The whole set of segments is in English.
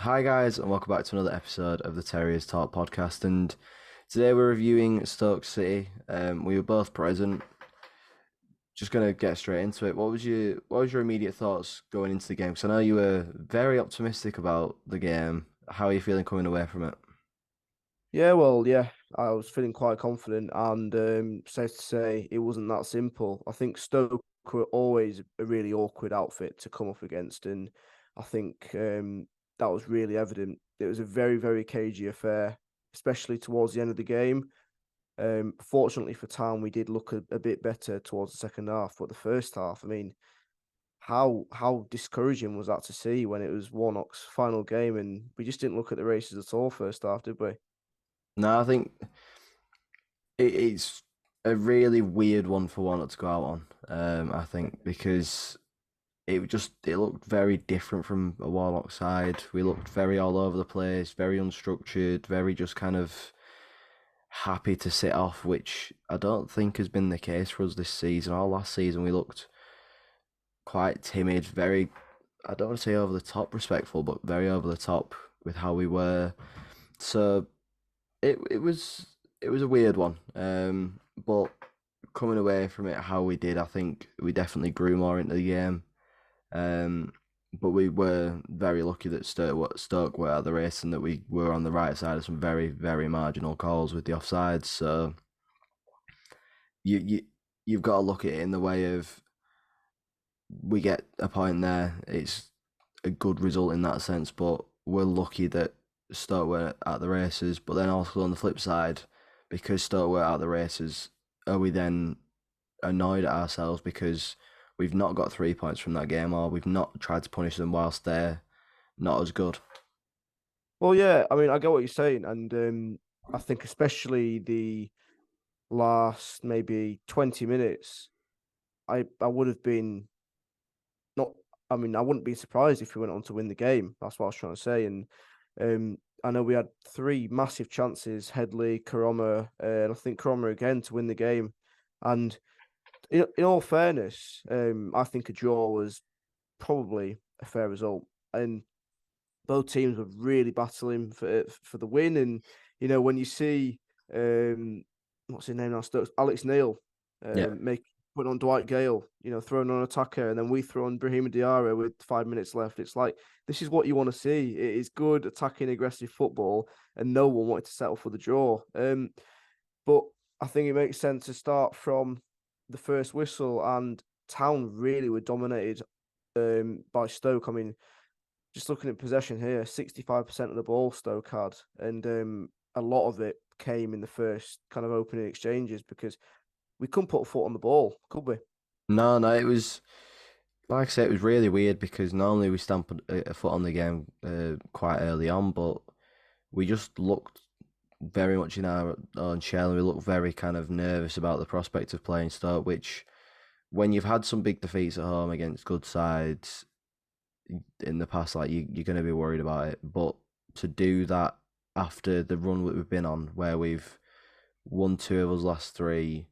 Hi guys, and welcome back to another episode of the Terriers Talk podcast. And today we're reviewing Stoke City. We were both present. Just gonna get straight into it. What was your immediate thoughts going into the game? Because I know you were very optimistic about the game. How are you feeling coming away from it? Yeah, I was feeling quite confident, and safe to say, it wasn't that simple. I think Stoke were always a really awkward outfit to come up against, and I think that was really evident. It was a very, very cagey affair, especially towards the end of the game. Fortunately for Town, we did look a bit better towards the second half, but the first half, I mean, how discouraging was that to see when it was Warnock's final game, and we just didn't look at the races at all first half, did we? No, I think it's a really weird one for Warnock to go out on. I think because it looked very different from a Warlock side. We looked very all over the place, very unstructured, very just kind of happy to sit off, which I don't think has been the case for us this season. All last season we looked quite timid, very I don't want to say over the top respectful, but very over the top with how we were. So it was a weird one. But coming away from it how we did, I think we definitely grew more into the game. Um, but we were very lucky that Stoke were at the race and that we were on the right side of some very, very marginal calls with the offsides. So you you've got to look at it in the way of we get a point there. It's a good result in that sense, but we're lucky that Stoke were at the races. But then also on the flip side, because Stoke were at the races, are we then annoyed at ourselves because we've not got 3 points from that game, or we've not tried to punish them whilst they're not as good? Well, yeah, I mean, I get what you're saying, and I think especially the last maybe 20 minutes, I would have been not. I mean, I wouldn't be surprised if we went on to win the game. That's what I was trying to say, and I know we had three massive chances: Headley, Karoma, and I think Karoma again to win the game. And in all fairness, I think a draw was probably a fair result, and both teams were really battling for the win. And when you see what's his name now, Stokes, Alex Neil, Yeah. make putting on Dwight Gale, throwing on attacker, and then we throw on Brahima Diarra with 5 minutes left. It's like this is what you want to see. It is good attacking, aggressive football, and no one wanted to settle for the draw. But I think it makes sense to start from the first whistle, and Town really were dominated by Stoke. I mean, just looking at possession here, 65% of the ball Stoke had, and a lot of it came in the first kind of opening exchanges because we couldn't put a foot on the ball, could we? No, no, it was like I said, it was really weird because normally we stamp a foot on the game quite early on, but we just looked very much in our own shell and we looked very kind of nervous about the prospect of playing Stoke, which when you've had some big defeats at home against good sides in the past, like you're going to be worried about it. But to do that after the run that we've been on, where we've won two of us last three,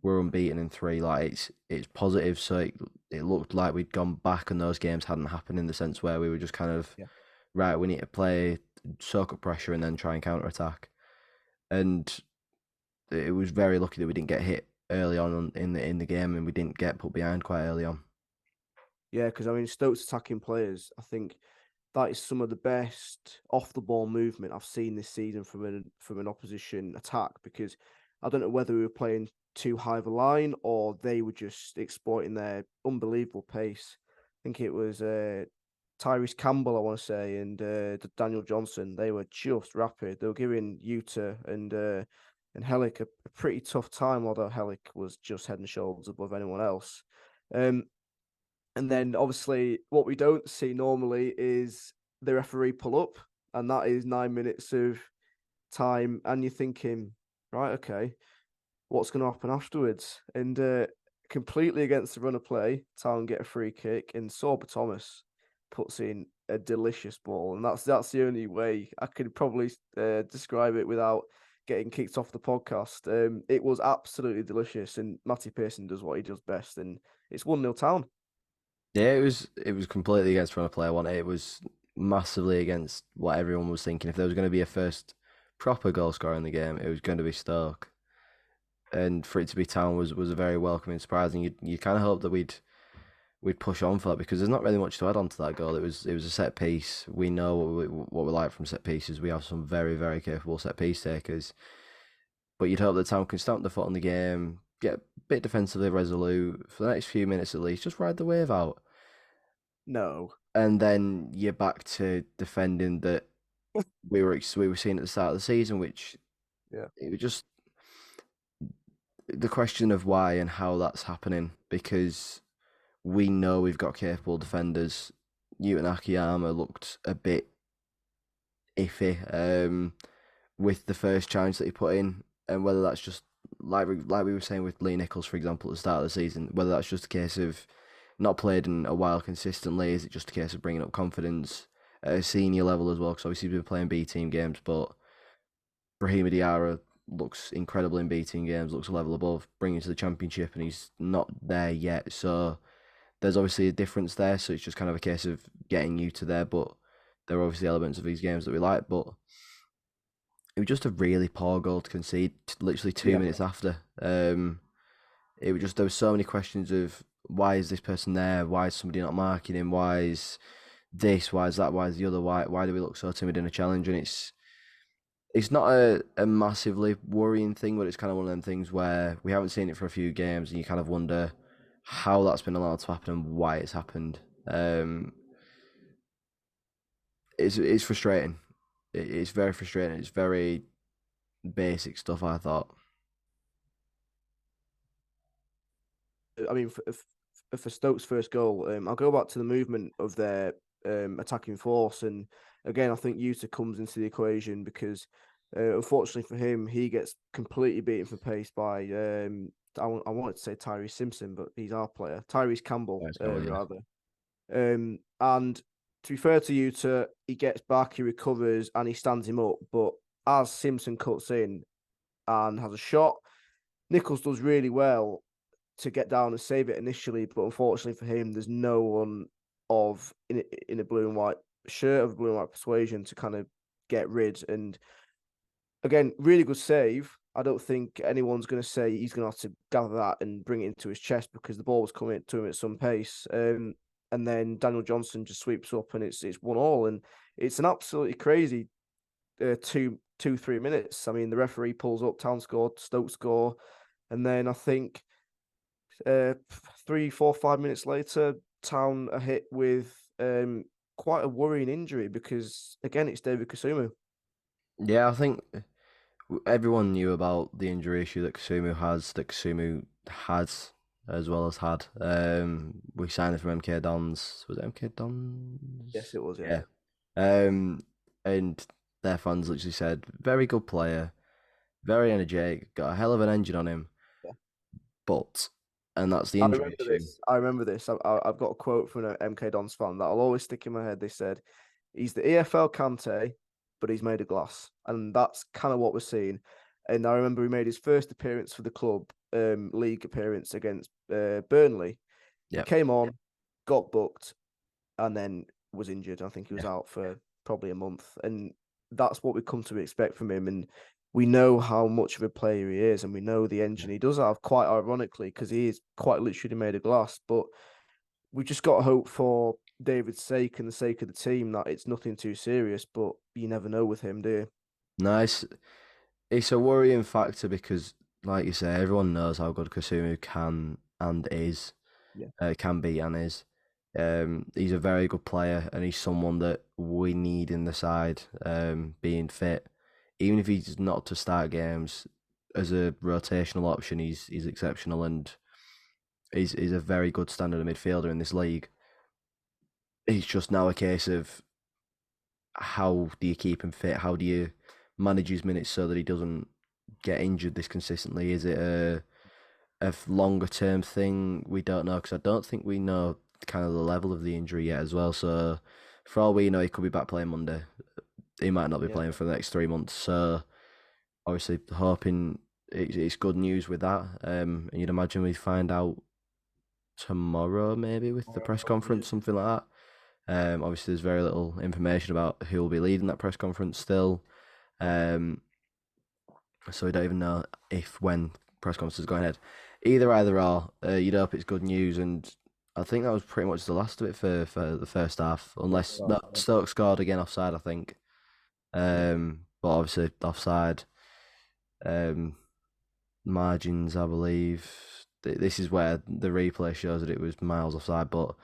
we're unbeaten in three. Like it's positive. So it looked like we'd gone back, and those games hadn't happened in the sense where we were just kind of Yeah. right. We need to play, soak up pressure, and then try and counter attack. And it was very lucky that we didn't get hit early on in the game, and we didn't get put behind quite early on. Yeah, because I mean, Stoke's attacking players, I think that is some of the best off the ball movement I've seen this season from an opposition attack. Because I don't know whether we were playing too high of a line or they were just exploiting their unbelievable pace. I think it was Tyrese Campbell, I want to say, and Daniel Johnson. They were just rapid. They were giving Utah and Hellick a pretty tough time, although Hellick was just head and shoulders above anyone else. Um, and then obviously what we don't see normally is the referee pull up, and that is 9 minutes of time, and you're thinking, right, okay, what's going to happen afterwards? And completely against the run of play, Town get a free kick, and Sorba Thomas puts in a delicious ball, and that's the only way I could probably describe it without getting kicked off the podcast. It was absolutely delicious, and Matty Pearson does what he does best, and it's 1-0 Town. Yeah, it was completely against trying to play. I want it was massively against what everyone was thinking. If there was going to be a first proper goal scorer in the game, it was going to be Stoke. And for it to be Town was a very welcoming surprise. And you kind of hope that we'd push on for that because there's not really much to add on to that goal. It was a set piece. We know what we like from set pieces. We have some very very capable set piece takers. But you'd hope that Town can stamp the foot on the game, get a bit defensively resolute for the next few minutes at least, just ride the wave out, No. and then you're back to defending that we were seeing at the start of the season, which Yeah. it was just the question of why and how that's happening because we know we've got capable defenders. Newton Akiyama looked a bit iffy with the first challenge that he put in, and whether that's just like we were saying with Lee Nichols, for example, at the start of the season, whether that's just a case of not played in a while consistently, is it just a case of bringing up confidence at a senior level as well? Because obviously he's been playing B team games, but Brahima Diarra looks incredible in B team games, looks a level above, bringing to the championship, and he's not there yet. So there's obviously a difference there. So it's just kind of a case of getting you to there, but there are obviously elements of these games that we like, but it was just a really poor goal to concede literally two Yeah. minutes after. It was just there were so many questions of why is this person there? Why is somebody not marking him? Why is this? Why is that? Why is the other? Why do we look so timid in a challenge? And it's not a massively worrying thing, but it's kind of one of them things where we haven't seen it for a few games, and you kind of wonder how that's been allowed to happen and why it's happened. It's frustrating. It's very frustrating. It's very basic stuff, I thought. I mean, for Stoke's first goal, I'll go back to the movement of their attacking force, and again, I think Yuta comes into the equation because, unfortunately for him, he gets completely beaten for pace by I wanted to say Tyrese Simpson, but he's our player, Tyrese Campbell, Nice goal, yeah. rather. And to be fair to Yuta, he gets back, he recovers, and he stands him up. But as Simpson cuts in and has a shot, Nichols does really well to get down and save it initially, but unfortunately for him, there's no one of in a blue and white shirt of blue and white persuasion to kind of get rid. And again, really good save. I don't think anyone's going to say he's going to have to gather that and bring it into his chest because the ball was coming to him at some pace. And then Daniel Johnson just sweeps up and it's 1-1, and it's an absolutely crazy 3 minutes. I mean, the referee pulls up, Town scored, Stoke score, and then I think 3, 4, 5 minutes later, Town are hit with quite a worrying injury because again, it's David Kasumu. Yeah, I think everyone knew about the injury issue that Kasumu has, as well as had. We signed it from MK Dons. Was it MK Yes, Dons? it was. Yeah, Yeah. And their fans literally said, very good player, very energetic, got a hell of an engine on him, yeah. but, and that's the I injury remember issue. this. I remember this. I've got a quote from an MK Dons fan that I'll always stick in my head. They said, "He's the EFL Kante, but he's made of glass," and that's kind of what we're seeing. And I remember he made his first appearance for the club, league appearance against Burnley. He Yeah. came on, got booked, and then was injured. I think he was out for probably a month, and that's what we come to expect from him. And we know how much of a player he is, and we know the engine he does have. Quite ironically, because he is quite literally made of glass. But we just got to hope for David's sake and the sake of the team that it's nothing too serious. But you never know with him, do you? Nice. It's a worrying factor because, like you say, everyone knows how good Kasumu can and is, Yeah, can be and is. He's a very good player, and he's someone that we need in the side. Being fit, even if he's not to start games as a rotational option, he's exceptional, and he's a very good standard midfielder in this league. It's just now a case of how do you keep him fit? How do you manage his minutes so that he doesn't get injured this consistently? Is it a longer term thing? We don't know because I don't think we know kind of the level of the injury yet as well. So for all we know, he could be back playing Monday. He might not be yeah. playing for the next 3 months. So obviously hoping it's good news with that. And you'd imagine we find out tomorrow maybe with the press Yeah. conference, something like that. Obviously, there's very little information about who will be leading that press conference still. Um, so we don't even know if when press conference is going ahead. Either or, you'd hope it's good news, and I think that was pretty much the last of it for the first half, unless no, Stoke scored again offside, I think. But obviously offside margins, I believe. This is where the replay shows that it was miles offside, but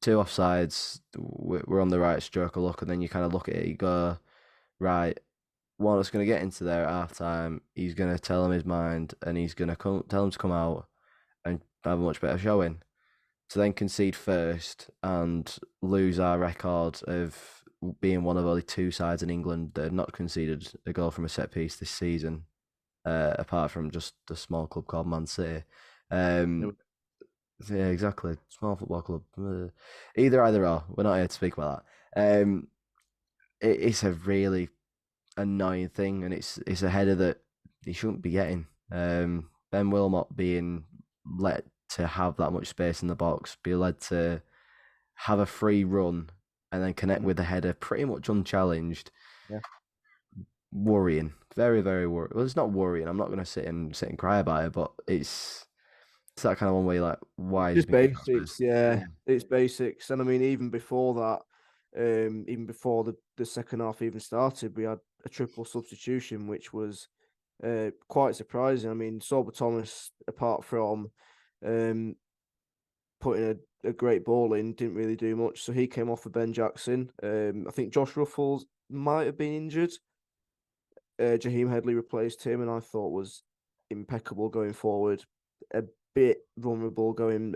two offsides, we're on the right stroke of luck, and then you kind of look at it, you go, right, Warnock's going to get into there at half time. He's going to tell him his mind, and he's going to tell him to come out and have a much better showing. To then concede first and lose our record of being one of only two sides in England that have not conceded a goal from a set piece this season, apart from just a small club called Man City. Yeah, exactly. Small football club. Either or. We're not here to speak about that. It's a really annoying thing, and it's a header that he shouldn't be getting. Ben Wilmot being let to have that much space in the box, be led to have a free run, and then connect with the header pretty much unchallenged. Yeah. Worrying, very very worrying. Well, it's not worrying. I'm not going to sit and cry about it, but it's that kind of one where you're like, why is he Just being given that basics, space? yeah. It's basics. And I mean, even before that, even before the second half even started, we had a triple substitution, which was quite surprising. I mean, Sorba Thomas, apart from um, putting a great ball in, didn't really do much. So he came off for Ben Jackson. I think Josh Ruffles might have been injured. Jaheim Headley replaced him, and I thought was impeccable going forward. A bit vulnerable going,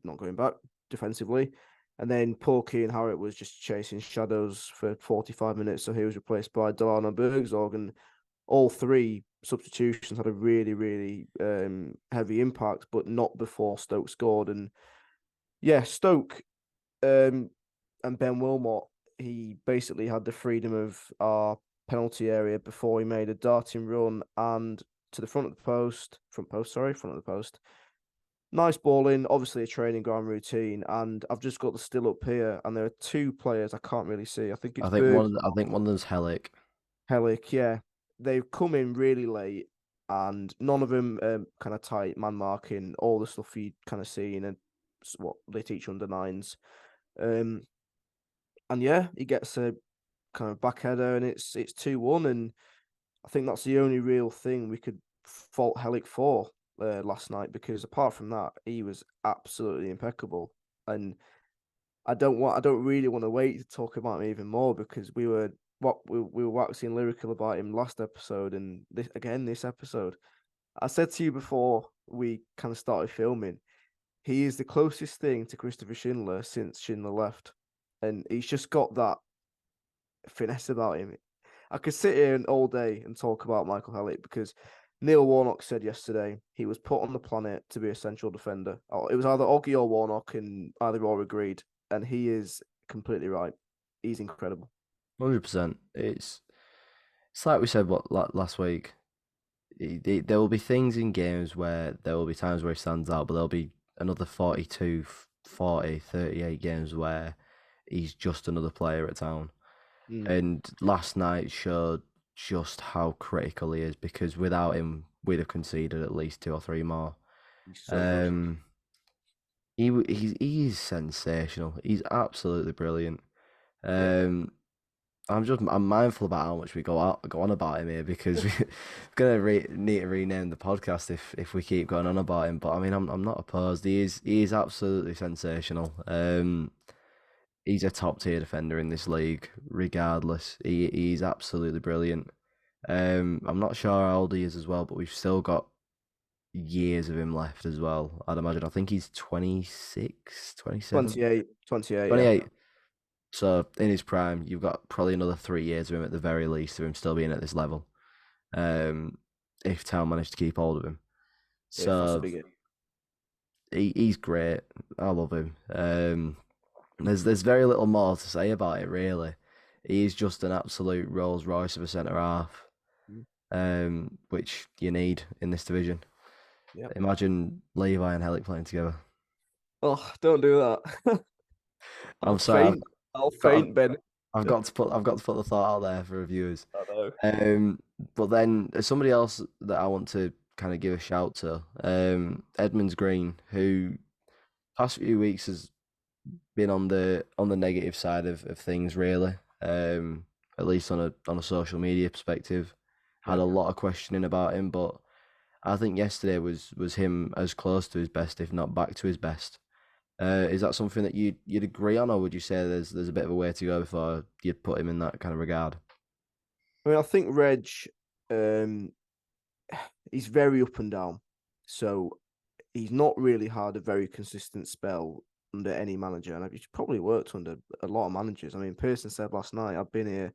not going back defensively, and then Paul Keane Harrett was just chasing shadows for 45 minutes, so he was replaced by Delano Bergzorg, and all three substitutions had a really, really heavy impact, but not before Stoke scored. And yeah, Stoke um, and Ben Wilmot, he basically had the freedom of our penalty area before he made a darting run and to the front of the post. Nice ball in, obviously a training ground routine, and I've just got the still up here, and there are two players I can't really see. I think it's Berg, I think one of them's Hellick. Helic, yeah. They've come in really late, and none of them kind of tight man marking, all the stuff you kind of seen and what they teach under nines. Um, and yeah, he gets a kind of back header, and it's 2-1, and I think that's the only real thing we could fault Helic for last night, because apart from that, he was absolutely impeccable. And I don't really want to wait to talk about him even more, because we were waxing lyrical about him last episode, and this episode. I said to you before we kind of started filming, he is the closest thing to Christopher Schindler since Schindler left, and he's just got that finesse about him. I could sit here all day and talk about Michael Hellick, because Neil Warnock said yesterday he was put on the planet to be a central defender. It was either Oggy or Warnock, and either or agreed, and he is completely right. He's incredible. 100%. It's like we said last week. There will be things in games where there will be times where he stands out, but there'll be another 42, 40, 38 games where he's just another player at Town. And last night showed just how critical he is, because without him, we'd have conceded at least two or three more. He's so good. Um, he's sensational. He's absolutely brilliant. Yeah. Um, I'm mindful about how much we go on about him here, because we're gonna need to rename the podcast if we keep going on about him. But I mean, I'm not opposed. He is absolutely sensational. He's a top tier defender in this league, regardless. He's absolutely brilliant. I'm not sure how old he is as well, but we've still got years of him left as well. I'd imagine. I think he's 26, 27, 28, yeah. 28. So in his prime, you've got probably another 3 years of him at the very least, of him still being at this level. If Town managed to keep hold of him, Yeah, if that's a so big he's great. I love him. There's very little more to say about it really. He's just an absolute Rolls Royce of a centre half, which you need in this division. Yeah. Imagine Levi and Hellick playing together. Oh, don't do that. I'll I'm sorry. faint. I'll Got faint, Ben. I've got to put the thought out there for reviewers. I know. But then there's somebody else that I want to kind of give a shout to. Edmonds Green, who past few weeks has been on the negative side of things really. At least on a social media perspective. Had Yeah. a lot of questioning about him, but I think yesterday was him as close to his best, if not back to his best. Is that something that you'd agree on, or would you say there's a bit of a way to go before you'd put him in that kind of regard? I mean, I think Reg, um, he's very up and down. So he's not really had a very consistent spell under any manager, and he's probably worked under a lot of managers. I mean, Pearson said last night, "I've been here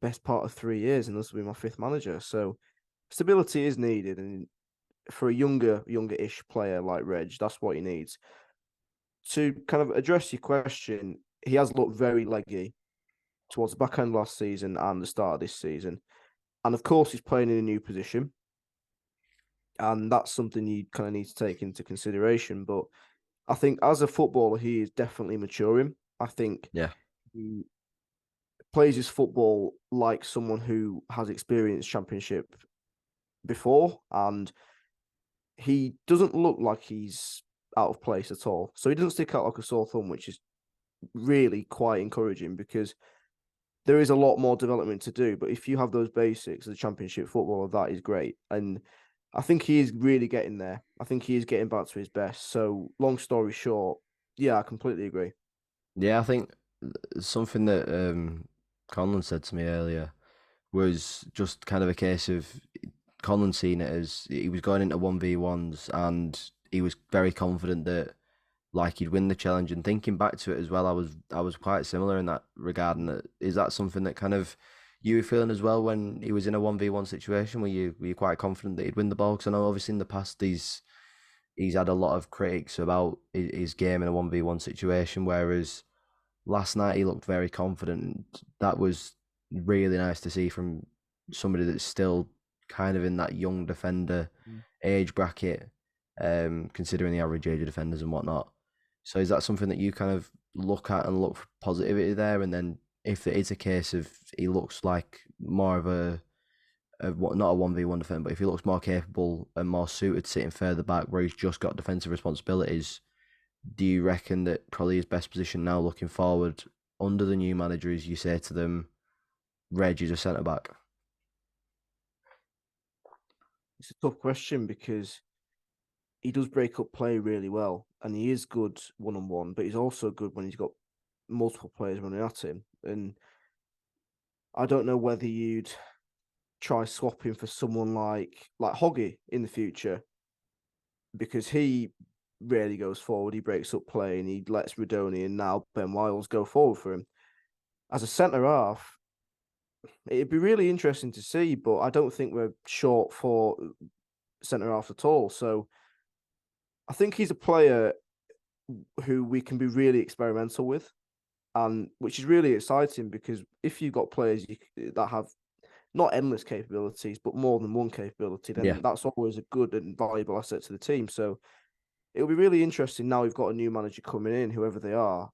best part of 3 years, and this will be my fifth manager." So stability is needed, and for a younger-ish player like Reg, that's what he needs. To kind of address your question, he has looked very leggy towards the back end last season and the start of this season. And of course, he's playing in a new position. And that's something you kind of need to take into consideration. But I think as a footballer, he is definitely maturing. I think Yeah. he plays his football like someone who has experienced championship before. And he doesn't look like he's out of place at all. So he doesn't stick out like a sore thumb, which is really quite encouraging because there is a lot more development to do. But if you have those basics as a championship footballer, that is great. And I think he is really getting there. I think he is getting back to his best. So, long story short, yeah, I completely agree. Yeah, I think something that Conlon said to me earlier was just kind of a case of Conlon seeing it as he was going into 1v1s and he was very confident that like he'd win the challenge. And thinking back to it as well, I was quite similar in that regard. And is that something that kind of you were feeling as well when he was in a 1v1 situation? Were you quite confident that he'd win the ball? Because I know obviously in the past he's had a lot of critics about his game in a 1v1 situation, whereas last night he looked very confident. That was really nice to see from somebody that's still kind of in that young defender Mm. age bracket, considering the average age of defenders and whatnot. So is that something that you kind of look at and look for positivity there? And then if it is a case of he looks like more of not a 1v1 defender, but if he looks more capable and more suited sitting further back where he's just got defensive responsibilities, do you reckon that probably his best position now looking forward under the new manager is you say to them, Reg is a centre back? It's a tough question because he does break up play really well and he is good one on one, but he's also good when he's got multiple players running at him. And I don't know whether you'd try swapping for someone like Hoggy in the future because he rarely goes forward. He breaks up play and he lets Radoni and now Ben Wiles go forward for him. As a centre half, it'd be really interesting to see, but I don't think we're short for centre half at all. So I think he's a player who we can be really experimental with, and which is really exciting because if you've got players that have not endless capabilities, but more than one capability, Yeah. then that's always a good and valuable asset to the team. So it'll be really interesting now we've got a new manager coming in, whoever they are,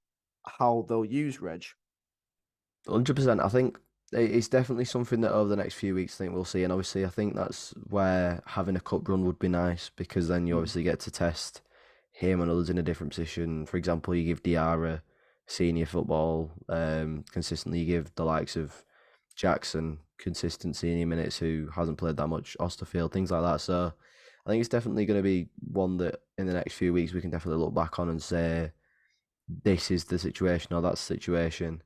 how they'll use Reg. 100%. I think it's definitely something that over the next few weeks, I think we'll see. And obviously, I think that's where having a cup run would be nice because then you Mm. obviously get to test him and others in a different position. For example, you give Diarra senior football consistently. You give the likes of Jackson consistent senior minutes who hasn't played that much. Osterfield, things like that. So I think it's definitely going to be one that in the next few weeks we can definitely look back on and say this is the situation or that's the situation.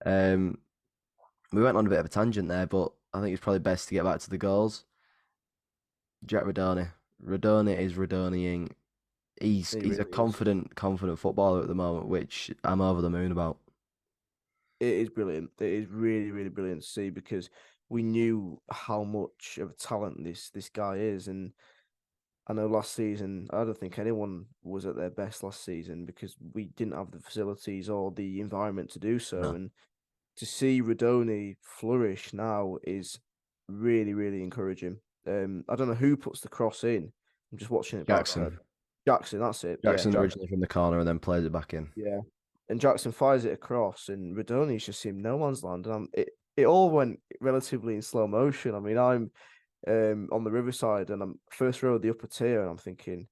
Um, we went on a bit of a tangent there, but I think it's probably best to get back to the goals. Jack Radoni. Radoni is Radoniing. He He's a really is. confident footballer at the moment, which I'm over the moon about. It is brilliant. It is really, really brilliant to see because we knew how much of a talent this guy is, and I know last season I don't think anyone was at their best last season because we didn't have the facilities or the environment to do so. No, And to see Radoni flourish now is really, really encouraging. I don't know who puts the cross in. I'm just watching it back. Jackson. Jackson, that's it. Yeah, Jackson Jackson. originally from the corner and then plays it back in. Yeah. and Jackson fires it across, and Radoni's just in no man's land. And it all went relatively in slow motion. I mean, I'm on the Riverside, and I'm first row of the upper tier, and I'm thinking,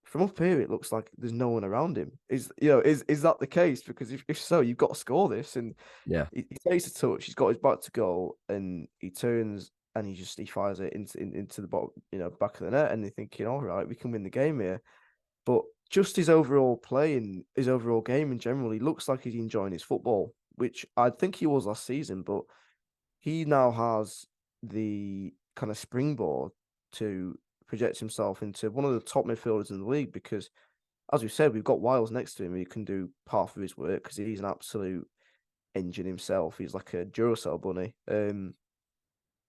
from up here, it looks like there's no one around him. Is that the case? Because if so, you've got to score this. And Yeah, he takes a touch, he's got his back to goal, and he turns and he fires it into the bottom, back of the net, and they're thinking, all right, we can win the game here. But just his overall play and his overall game in general, he looks like he's enjoying his football, which I think he was last season, but he now has the kind of springboard to project himself into one of the top midfielders in the league because, as we said, we've got Wiles next to him who can do half of his work because he's an absolute engine himself. He's like a Duracell bunny.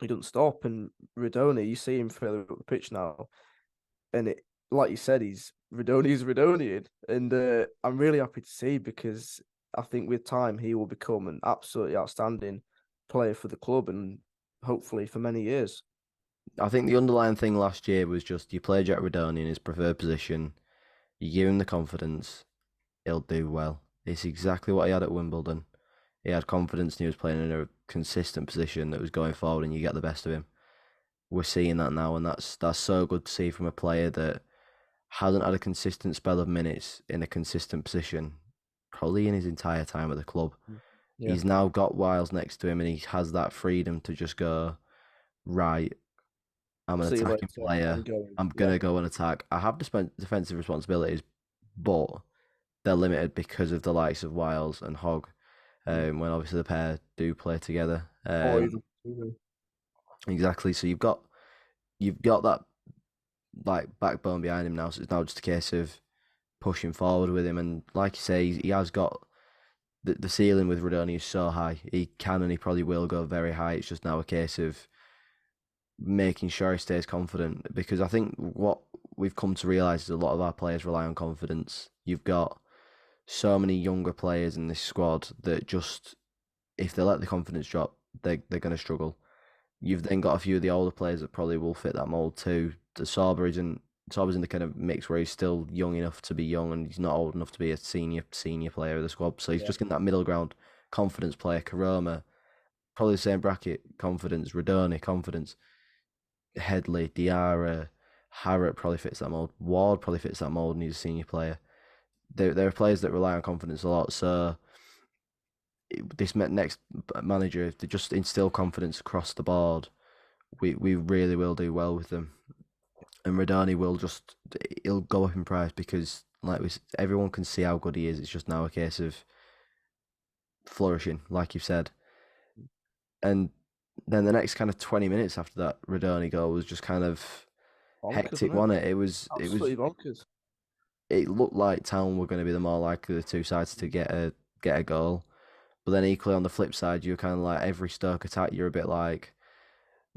He doesn't stop. And Radoni, you see him further up the pitch now, and it, like you said, Radoni's Radonian, and I'm really happy to see because I think with time he will become an absolutely outstanding player for the club and hopefully for many years. I think the underlying thing last year was just you play Jack Redoni in his preferred position, you give him the confidence, he'll do well. It's exactly what he had at Wimbledon. He had confidence and he was playing in a consistent position that was going forward and you get the best of him. We're seeing that now and that's so good to see from a player that hasn't had a consistent spell of minutes in a consistent position, probably in his entire time at the club. Yeah. He's now got Wiles next to him and he has that freedom to just go, right, I'm an See you attacking later. I'm player. going. I'm Yeah. gonna go and attack. I have defensive responsibilities, but they're limited because of the likes of Wiles and Hogg. Mm. When obviously the pair do play together. Or even. Exactly. So you've got that like backbone behind him now. So it's now just a case of pushing forward with him. And like you say, he has got the ceiling with Rodoni is so high. He can and he probably will go very high. It's just now a case of making sure he stays confident because I think what we've come to realize is a lot of our players rely on confidence. You've got so many younger players in this squad that just if they let the confidence drop, they're going to struggle. You've then got a few of the older players that probably will fit that mold too. The Sauber's in the kind of mix where he's still young enough to be young and he's not old enough to be a senior player of the squad. So he's Yeah. just in that middle ground, confidence player. Karoma, probably the same bracket, confidence. Radoni, confidence. Headley, Diarra, Harrop probably fits that mold. Ward probably fits that mold and he's a senior player. There are players that rely on confidence a lot. So this next manager, if they just instill confidence across the board, we really will do well with them. And Radani he'll go up in price because everyone can see how good he is. It's just now a case of flourishing, like you've said. And then the next kind of 20 minutes after that Radoni goal was just kind of Bonkers, hectic, wasn't it? wasn't it? It was Absolutely bonkers. it looked like Town were going to be the more likely the two sides to get a goal. But then equally on the flip side, you're kind of like every Stoke attack, you're a bit like,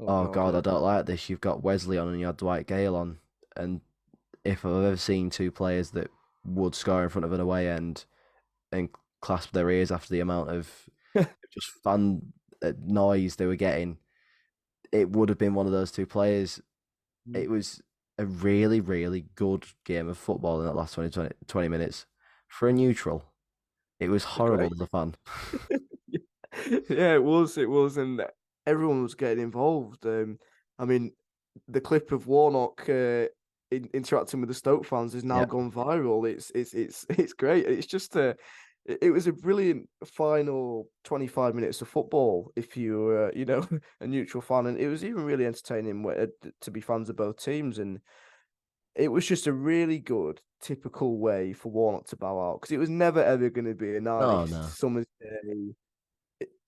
Oh oh God, God, yeah. I don't like this. You've got Wesley on and you had Dwight Gale on, and if I've ever seen two players that would score in front of an away end and clasp their ears after the amount of just fan noise they were getting, it would have been one of those two players. Mm. It was a really, really good game of football in that last 20 minutes. For a neutral, it was It's great. horrible as a fan. Yeah, it was, and everyone was getting involved. I mean, the clip of Warnock interacting with the Stoke fans has now Yeah. gone viral. It's great. It's just it was a brilliant final 25 minutes of football if you were, a neutral fan, and it was even really entertaining to be fans of both teams. And it was just a really good, typical way for Warnock to bow out because it was never ever going to be a Oh nice no. summer's day,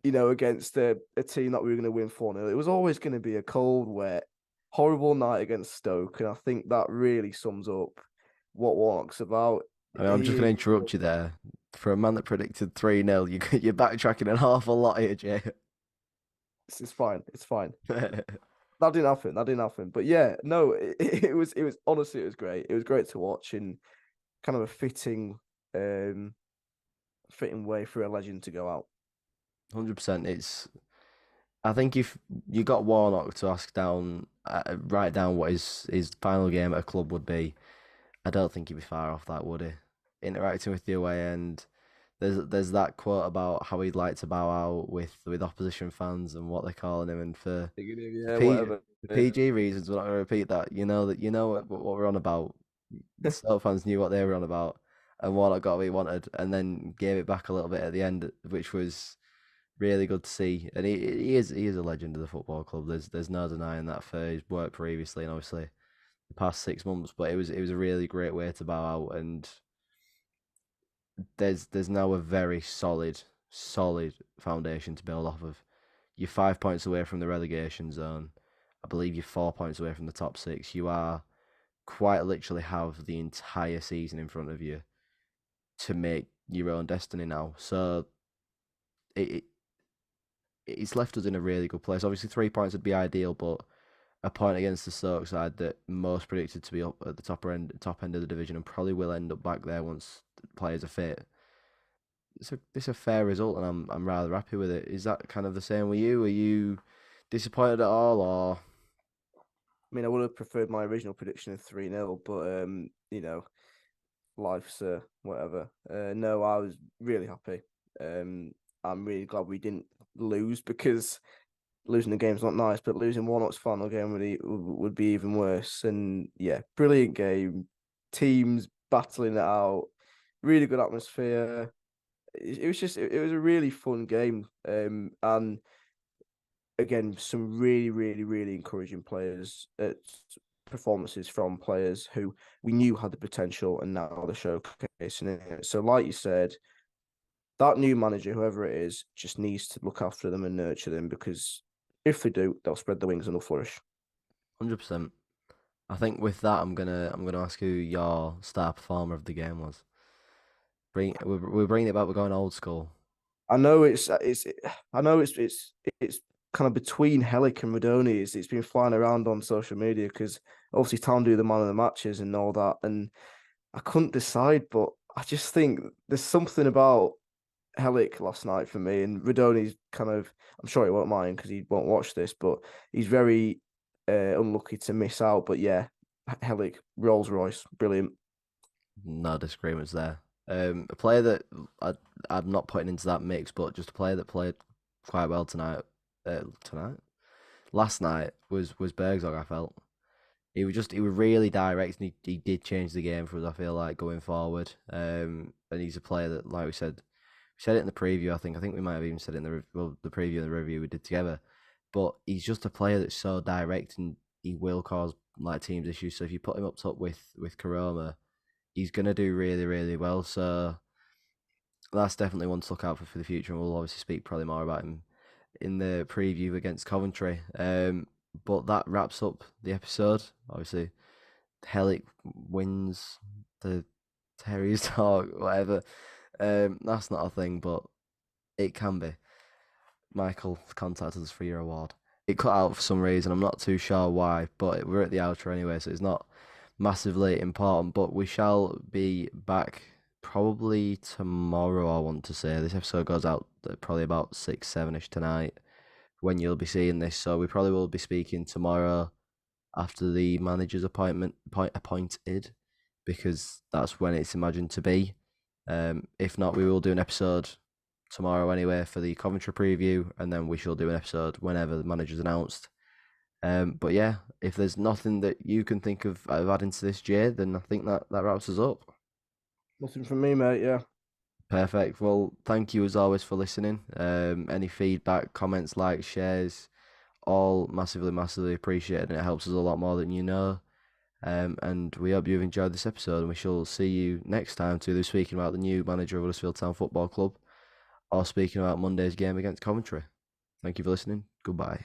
against a team that we were going to win 4-0. It was always going to be a cold, wet, horrible night against Stoke. And I think that really sums up what Warnock's about. I mean, I'm just He going to is, interrupt you there. For a man that predicted 3-0, you're backtracking an awful lot here, Jay. it's fine. It's fine. That didn't happen. That didn't happen. But yeah, no, it was honestly, it was great. It was great to watch and kind of a um, fitting way for a legend to go out. 100%. I think if you got Warnock to write down what his final game at a club would be, I don't think he'd be far off that, would he? Interacting with the away end, there's that quote about how he'd like to bow out with opposition fans and what they're calling him, and for Yeah, whatever. Yeah. PG reasons, we're not going to repeat that. You know what we're on about. Stoke fans knew what they were on about, and Warnock got what he wanted, and then gave it back a little bit at the end, which was really good to see. And he is a legend of the football club. There's no denying that for his work previously and obviously the past 6 months. But it was a really great way to bow out, and there's now a very solid foundation to build off of. You're 5 points away from the relegation zone. I believe you're 4 points away from the top six. You are quite literally have the entire season in front of you to make your own destiny now. So it it's left us in a really good place. Obviously, 3 points would be ideal, but a point against the Stoke side that most predicted to be up at the top end of the division, and probably will end up back there once the players are fit. It's a fair result, and I'm rather happy with it. Is that kind of the same with you? Are you disappointed at all, or I mean, I would have preferred my original prediction of 3-0, but life's whatever. No, I was really happy. I'm really glad we didn't lose, because losing the game's not nice, but losing Warnock's final game would be even worse. And yeah, brilliant game. Teams battling it out. Really good atmosphere. It was just it was a really fun game. And again, some really encouraging players, performances from players who we knew had the potential, and now they're showcasing it. So, like you said, that new manager, whoever it is, just needs to look after them and nurture them, because if they do, they'll spread their wings and they'll flourish. 100%? I think with that, I'm gonna ask who your star performer of the game was. We're bringing it back. We're going old school. I know I know it's kind of between Helic and Radoni. It's been flying around on social media, because obviously Town do the man of the matches and all that, and I couldn't decide, but I just think there's something about Helic last night for me, and Radoni's kind of, I'm sure he won't mind because he won't watch this, but he's very unlucky to miss out. But yeah, Helic, Rolls Royce, brilliant. No disagreements there. A player that I'm not putting into that mix, but just a player that played quite well tonight. Tonight, last night was Bergzog. I felt he was really direct, and he did change the game for us. I feel like going forward. And he's a player that, like we said it in the preview. I think we might have even said it in the preview and the review we did together. But he's just a player that's so direct, and he will cause like teams issues. So if you put him up top with Karoma, he's gonna do really well. So that's definitely one to look out for the future, and we'll obviously speak probably more about him in the preview against Coventry. But that wraps up the episode. Obviously, Helic wins the Terriers talk, whatever. That's not a thing, but it can be. Michael contacted us for your award. It cut out for some reason. I'm not too sure why, but we're at the outro anyway, so it's not massively important. But we shall be back probably tomorrow. I want to say this episode goes out probably about 6, 7ish tonight when you'll be seeing this. So we probably will be speaking tomorrow after the manager's appointed, because that's when it's imagined to be. If not, we will do an episode tomorrow anyway for the Coventry preview, and then we shall do an episode whenever the manager's announced. But yeah, if there's nothing that you can think of adding to this, Jay, then I think that wraps us up. Nothing from me, mate. Yeah. Perfect. Well, thank you as always for listening. Any feedback, comments, likes, shares, all massively appreciated, and it helps us a lot more than you know. And we hope you've enjoyed this episode, and we shall see you next time to either speaking about the new manager of Huddersfield Town Football Club or speaking about Monday's game against Coventry. Thank you for listening. Goodbye.